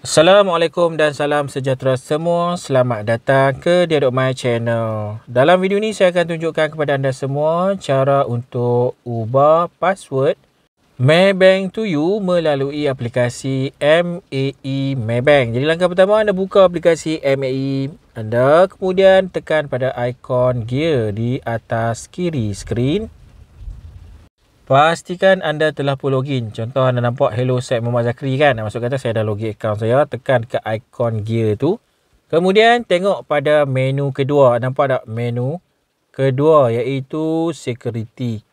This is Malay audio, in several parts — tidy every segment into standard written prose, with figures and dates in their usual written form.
Assalamualaikum dan salam sejahtera semua. Selamat datang ke Dia.my channel. Dalam video ni saya akan tunjukkan kepada anda semua cara untuk ubah password Maybank to you melalui aplikasi MAE Maybank. Jadi langkah pertama, anda buka aplikasi MAE anda, kemudian tekan pada ikon gear di atas kiri skrin. Pastikan anda telah pun login. Contoh anda nampak Hello Syed Muhammad Zakri kan. Maksud kata saya dah login akaun saya. Tekan ke ikon gear tu. Kemudian tengok pada menu kedua. Nampak tak menu kedua iaitu security.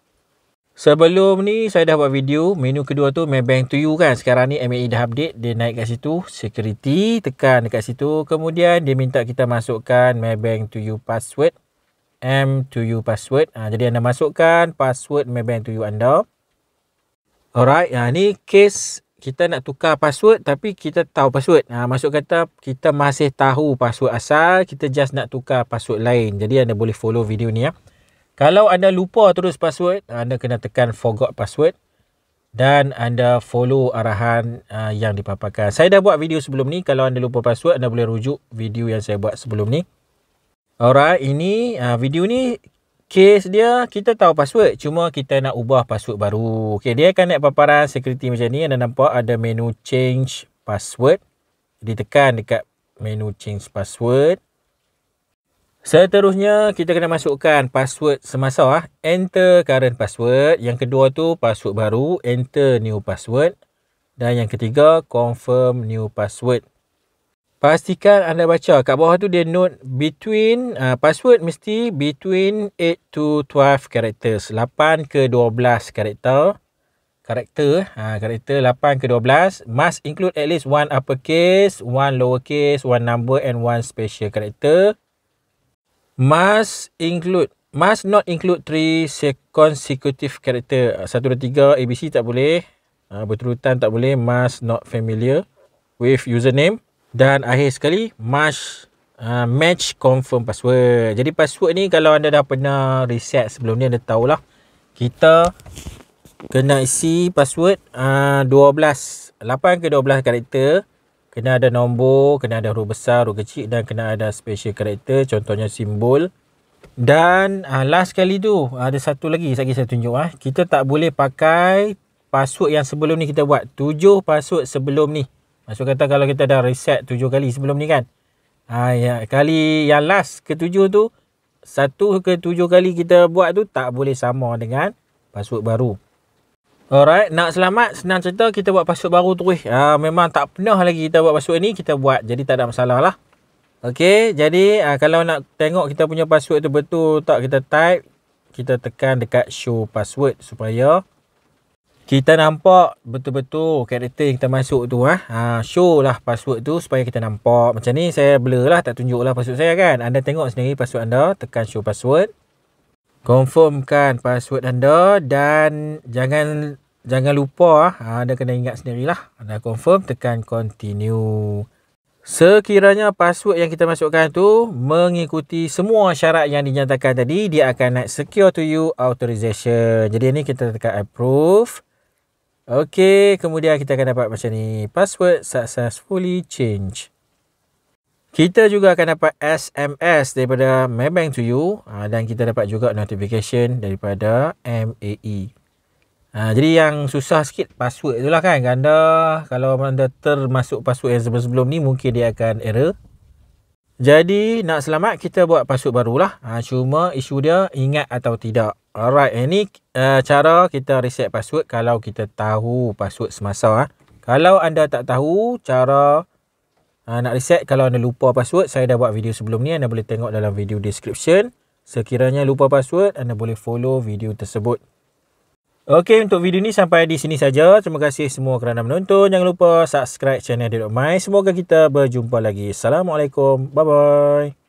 Sebelum ni saya dah buat video. Menu kedua tu Maybank to you kan. Sekarang ni MAE dah update. Dia naik kat situ security. Tekan dekat situ. Kemudian dia minta kita masukkan Maybank to you password. M2U password. Jadi anda masukkan password Maybank to you anda. Alright, ni case kita nak tukar password tapi kita tahu password. Maksud kata kita masih tahu password asal, kita just nak tukar password lain. Jadi anda boleh follow video ni ya. Kalau anda lupa terus password, anda kena tekan forgot password dan anda follow arahan yang dipaparkan. Saya dah buat video sebelum ni. Kalau anda lupa password, anda boleh rujuk video yang saya buat sebelum ni. Alright, ini video ni case dia kita tahu password, cuma kita nak ubah password baru. Okey, dia akan naik paparan security macam ni. Anda nampak ada menu change password. Ditekan dekat menu change password. Seterusnya kita kena masukkan password semasa enter current password. Yang kedua tu password baru, enter new password. Dan yang ketiga confirm new password. Pastikan anda baca kat bawah tu dia note between password mesti between 8 to 12 characters, 8 ke 12 karakter. Karakter 8 ke 12 must include at least one uppercase, one lowercase, one number and one special character. Must not include 3 consecutive character. 1 2 3 ABC tak boleh. Berterutan tak boleh. Must not familiar with username. Dan akhir sekali must match confirm password. Jadi password ni kalau anda dah pernah reset sebelum ni, anda tahulah kita kena isi password 8 ke 12 karakter. Kena ada nombor, kena ada huruf besar, huruf kecil dan kena ada special karakter, contohnya simbol. Dan last kali tu ada satu lagi saya tunjuk kita tak boleh pakai password yang sebelum ni kita buat. 7 password sebelum ni. Maksud kata kalau kita dah reset 7 kali sebelum ni kan. Kali yang last ke-7 tu, 1 ke 7 kali kita buat tu tak boleh sama dengan password baru. Alright, nak selamat senang cerita kita buat password baru tu. Memang tak pernah lagi kita buat password ni, kita buat. Jadi tak ada masalah lah. Okey, jadi kalau nak tengok kita punya password tu betul tak kita type, kita tekan dekat show password supaya kita nampak betul-betul karakter yang kita masuk tu. Show lah password tu supaya kita nampak. Macam ni saya blur lah, tak tunjuk lah password saya kan. Anda tengok sendiri password anda, tekan show password. Confirmkan password anda dan jangan lupa anda kena ingat sendirilah. Anda confirm, tekan continue. Sekiranya password yang kita masukkan tu mengikuti semua syarat yang dinyatakan tadi, dia akan naik secure to you authorization. Jadi ni kita tekan approve. Okey, kemudian kita akan dapat macam ni. Password successfully change. Kita juga akan dapat SMS daripada Maybank to you. Dan kita dapat juga notification daripada MAE. Jadi yang susah sikit password itulah kan. Kalau anda termasuk password yang sebelum ni, mungkin dia akan error. Jadi nak selamat kita buat password barulah. Cuma isu dia ingat atau tidak. Alright, ini cara kita reset password kalau kita tahu password semasa. Kalau anda tak tahu cara nak reset, kalau anda lupa password, saya dah buat video sebelum ni. Anda boleh tengok dalam video description. Sekiranya lupa password, anda boleh follow video tersebut. Okey, untuk video ni sampai di sini saja. Terima kasih semua kerana menonton. Jangan lupa subscribe channel Dia.my. Semoga kita berjumpa lagi. Assalamualaikum. Bye-bye.